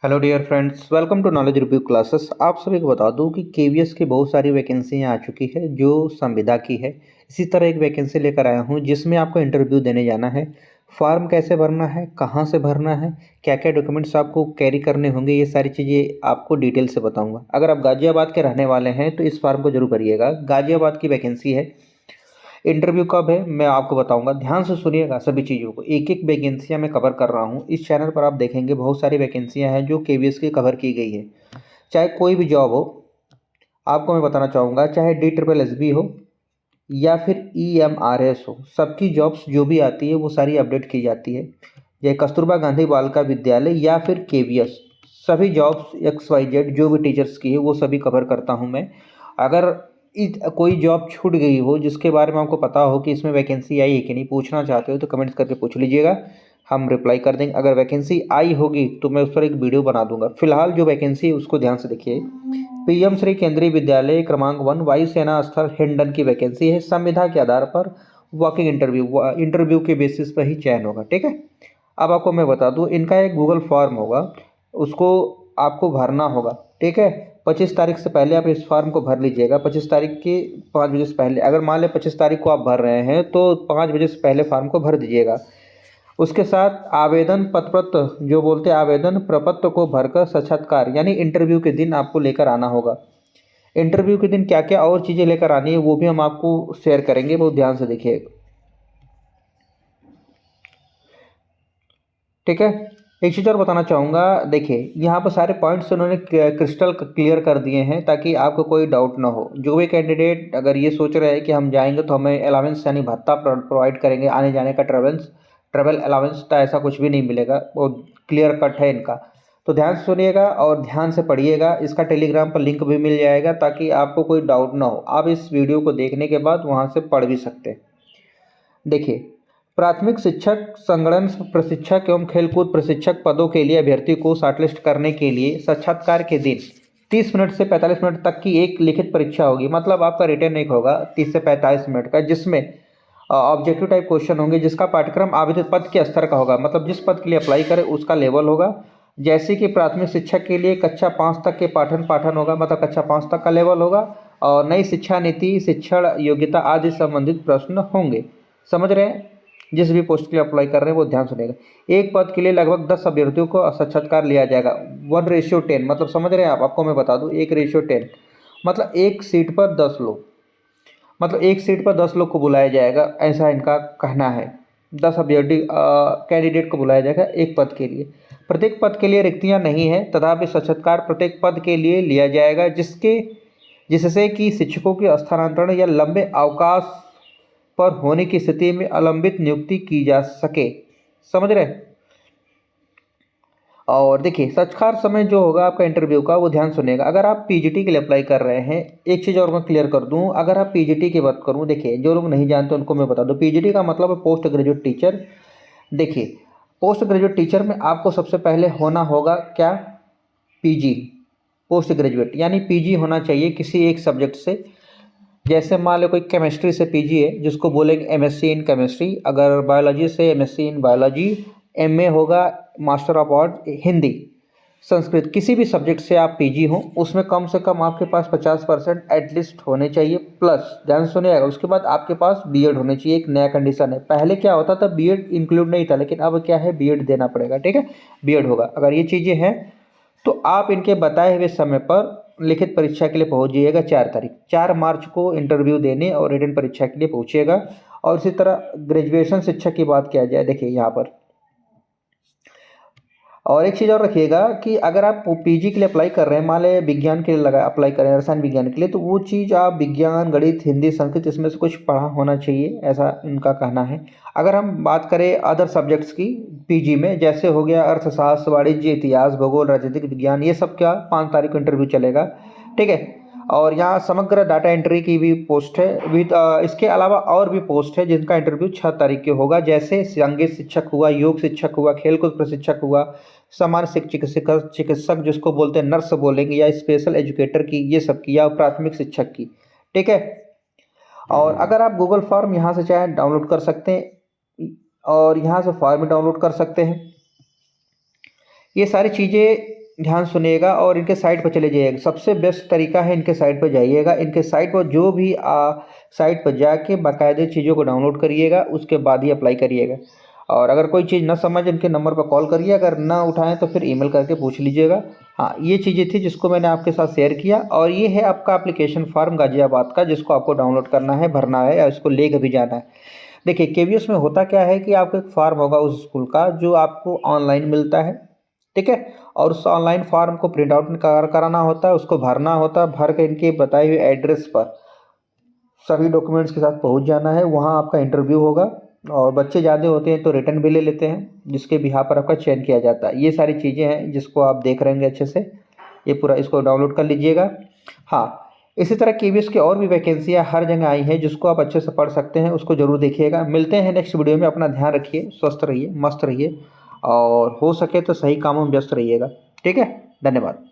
Hello dear friends, welcome to knowledge review classes. आप सभी को बता दूं कि केवीएस की बहुत सारी वैकेंसियां आ चुकी है जो संविदा की है। इसी तरह एक वैकेंसी लेकर आया हूं जिसमें आपको इंटरव्यू देने जाना है। फॉर्म कैसे भरना है, कहां से भरना है, क्या क्या डॉक्यूमेंट्स आपको कैरी करने होंगे, ये सारी चीज़ें आपको डिटेल से बताऊँगा। अगर आप गाज़ियाबाद के रहने वाले हैं तो इस फॉर्म को जरूर भरिएगा। गाज़ियाबाद की वैकेंसी है। इंटरव्यू कब है मैं आपको बताऊंगा, ध्यान से सुनिएगा सभी चीज़ों को। एक एक वैकेंसियां मैं कवर कर रहा हूं। इस चैनल पर आप देखेंगे बहुत सारी वैकेंसियां हैं जो केवीएस की कवर की गई है। चाहे कोई भी जॉब हो, आपको मैं बताना चाहूँगा, चाहे DSSB हो या फिर EMRS हो, सबकी जॉब्स जो भी आती है वो सारी अपडेट की जाती है। ये कस्तूरबा गांधी बालिका विद्यालय या फिर केवीएस, सभी जॉब्स XYZ जो भी टीचर्स की है वो सभी कवर करता हूं मैं। अगर कोई जॉब छूट गई हो जिसके बारे में आपको पता हो कि इसमें वैकेंसी आई है कि नहीं, पूछना चाहते हो तो कमेंट्स करके पूछ लीजिएगा, हम रिप्लाई कर देंगे। अगर वैकेंसी आई होगी तो मैं उस पर एक वीडियो बना दूंगा। फिलहाल जो वैकेंसी है उसको ध्यान से देखिए। PM श्री केंद्रीय विद्यालय क्रमांक 1 वायुसेना स्थल हिंडन की वैकेंसी है। संविदा के आधार पर वॉकिंग इंटरव्यू के बेसिस पर ही चयन होगा। ठीक है। अब आपको मैं बता दूं, इनका एक गूगल फॉर्म होगा, उसको आपको भरना होगा। ठीक है। 25 तारीख से पहले आप इस फॉर्म को भर लीजिएगा। 25 तारीख के 5 बजे से पहले, अगर मान लें 25 तारीख को आप भर रहे हैं तो 5 बजे से पहले फॉर्म को भर दीजिएगा। उसके साथ आवेदन पत्र, जो बोलते हैं आवेदन प्रपत्र को भरकर साक्षात्कार यानी इंटरव्यू के दिन आपको लेकर आना होगा। इंटरव्यू के दिन क्या क्या और चीज़ें लेकर आनी है वो भी हम आपको शेयर करेंगे, बहुत ध्यान से देखिए। ठीक है। एक चीज़ और बताना चाहूँगा, देखिए यहाँ पर सारे पॉइंट्स उन्होंने क्रिस्टल क्लियर कर दिए हैं ताकि आपको कोई डाउट ना हो। जो भी कैंडिडेट अगर ये सोच रहे हैं कि हम जाएंगे तो हमें अलावेंस यानी भत्ता प्रोवाइड करेंगे आने जाने का, ट्रेवल अलावेंस, तो ऐसा कुछ भी नहीं मिलेगा। बहुत क्लियर कट है इनका। तो ध्यान से सुनिएगा और ध्यान से पढ़िएगा। इसका टेलीग्राम पर लिंक भी मिल जाएगा ताकि आपको कोई डाउट ना हो। आप इस वीडियो को देखने के बाद वहाँ से पढ़ भी सकते हैं। देखिए, प्राथमिक शिक्षक, संगणन प्रशिक्षक एवं खेलकूद प्रशिक्षक पदों के लिए अभ्यर्थी को शॉर्टलिस्ट करने के लिए साक्षात्कार के दिन 30 मिनट से 45 मिनट तक की एक लिखित परीक्षा होगी। मतलब आपका रिटर्न एक होगा 30 से 45 मिनट का, जिसमें ऑब्जेक्टिव टाइप क्वेश्चन होंगे, जिसका पाठ्यक्रम आवेदित पद के स्तर का होगा। मतलब जिस पद के लिए अप्लाई करें उसका लेवल होगा। जैसे कि प्राथमिक शिक्षक के लिए कक्षा 5 तक के पाठन होगा, मतलब कक्षा 5 तक का लेवल होगा। और नई शिक्षा नीति, शिक्षण योग्यता आदि संबंधित प्रश्न होंगे। समझ रहे हैं। जिस भी पोस्ट के लिए अप्लाई कर रहे हैं वो ध्यान सुनेगा। एक पद के लिए लगभग 10 अभ्यर्थियों को साक्षात्कार लिया जाएगा। 1:10, मतलब समझ रहे हैं आप। आपको मैं बता दूं 1:10, मतलब एक सीट पर 10 लोग, मतलब एक सीट पर 10 लोग को बुलाया जाएगा, ऐसा इनका कहना है। 10 अभ्यर्थी कैंडिडेट को बुलाया जाएगा एक पद के लिए। प्रत्येक पद के लिए रिक्तियां नहीं है, तथापि साक्षात्कार प्रत्येक पद के लिए लिया जाएगा जिससे कि शिक्षकों के स्थानांतरण या लंबे अवकाश पर होने की स्थिति में अलंबित नियुक्ति की जा सके। समझ रहे। और देखिए, साक्षात्कार समय जो होगा आपका इंटरव्यू का, वो ध्यान सुनेगा। अगर आप पीजीटी के लिए अप्लाई कर रहे हैं, एक चीज़ और मैं क्लियर कर दूं, अगर आप पीजीटी की बात करूं, देखिए जो लोग नहीं जानते उनको मैं बता दूं, पीजीटी का मतलब है पोस्ट ग्रेजुएट टीचर। देखिए, पोस्ट ग्रेजुएट टीचर में आपको सबसे पहले होना होगा क्या, पीजी। पोस्ट ग्रेजुएट यानी पीजी होना चाहिए किसी एक सब्जेक्ट से। जैसे मान लो कोई केमिस्ट्री से पीजी है जिसको बोलेंगे एमएससी इन केमिस्ट्री, अगर बायोलॉजी से एमएससी इन बायोलॉजी, एमए होगा master of art Hindi, Sanskrit, किसी भी सब्जेक्ट से आप पीजी हो, उसमें कम से कम आपके पास 50% एटलीस्ट होने चाहिए। प्लस ध्यान से सुनिएगा, उसके बाद आपके पास बीएड होने चाहिए। एक नया कंडीशन है, पहले क्या होता था बीएड इंक्लूड नहीं था, लेकिन अब क्या है, बीएड देना पड़ेगा। ठीक है, बीएड होगा। अगर ये चीज़ें हैं तो आप इनके बताए हुए समय पर लिखित परीक्षा के लिए पहुंच जाइएगा। 4 तारीख 4 मार्च को इंटरव्यू देने और रिटन परीक्षा के लिए पहुंचिएगा। और इसी तरह ग्रेजुएशन शिक्षा की बात किया जाए, देखिए यहाँ पर और एक चीज़ और रखिएगा कि अगर आप पीजी के लिए अप्लाई कर रहे हैं, मान लें विज्ञान के लिए लगा अप्लाई कर रहे हैं, रसायन विज्ञान के लिए, तो वो चीज़ आप विज्ञान, गणित, हिंदी, संस्कृत, इसमें से कुछ पढ़ा होना चाहिए, ऐसा इनका कहना है। अगर हम बात करें अदर सब्जेक्ट्स की पीजी में, जैसे हो गया अर्थशास्त्र, वाणिज्य, इतिहास, भूगोल, राजनीतिक विज्ञान, ये सब क्या 5 तारीख को इंटरव्यू चलेगा। ठीक है। और यहाँ समग्र डाटा एंट्री की भी पोस्ट है विद, इसके अलावा और भी पोस्ट है जिनका इंटरव्यू 6 तारीख को होगा। जैसे संगीत शिक्षक हुआ, योग शिक्षक हुआ, खेलकूद प्रशिक्षक हुआ, सामान्य चिकित्सक चिकित्सक जिसको बोलते हैं नर्स बोलेंगे, या स्पेशल एजुकेटर की, ये सब की, या प्राथमिक शिक्षक की। ठीक है। और अगर आप गूगल फॉर्म यहाँ से चाहे डाउनलोड कर सकते हैं और यहाँ से फॉर्म डाउनलोड कर सकते हैं। ये सारी चीज़ें ध्यान सुनिएगा और इनके साइट पर चले जाइएगा। सबसे बेस्ट तरीका है इनके साइट पर जाइएगा। इनके साइट पर जो भी साइट पर जाके बाकायदे चीज़ों को डाउनलोड करिएगा, उसके बाद ही अप्लाई करिएगा। और अगर कोई चीज़ ना समझ इनके नंबर पर कॉल करिए, अगर ना उठाएं तो फिर ईमेल करके पूछ लीजिएगा। हाँ, ये चीज़ें थी जिसको मैंने आपके साथ शेयर किया। और ये है आपका एप्लीकेशन फॉर्म गाज़ियाबाद का, जिसको आपको डाउनलोड करना है, भरना है या इसको लेकर भी जाना है। देखिए केवीएस में होता क्या है कि आपका एक फॉर्म होगा उस स्कूल का, जो आपको ऑनलाइन मिलता है, ठीक है। और उस ऑनलाइन फॉर्म को प्रिंट आउट कराना होता है, उसको भरना होता है। भर के इनके बताए हुए एड्रेस पर सभी डॉक्यूमेंट्स के साथ पहुंच जाना है। वहां आपका इंटरव्यू होगा और बच्चे ज़्यादा होते हैं तो रिटर्न भी ले लेते हैं, जिसके बिहाफ पर आपका चयन किया जाता है। ये सारी चीज़ें हैं जिसको आप देख रहेंगे अच्छे से। ये पूरा इसको डाउनलोड कर लीजिएगा। हाँ, इसी तरह केवीएस की और भी वैकेंसियाँ हर जगह आई हैं, जिसको आप अच्छे से पढ़ सकते हैं, उसको ज़रूर देखिएगा। मिलते हैं नेक्स्ट वीडियो में। अपना ध्यान रखिए, स्वस्थ रहिए, मस्त रहिए और हो सके तो सही कामों में व्यस्त रहिएगा। ठीक है, धन्यवाद।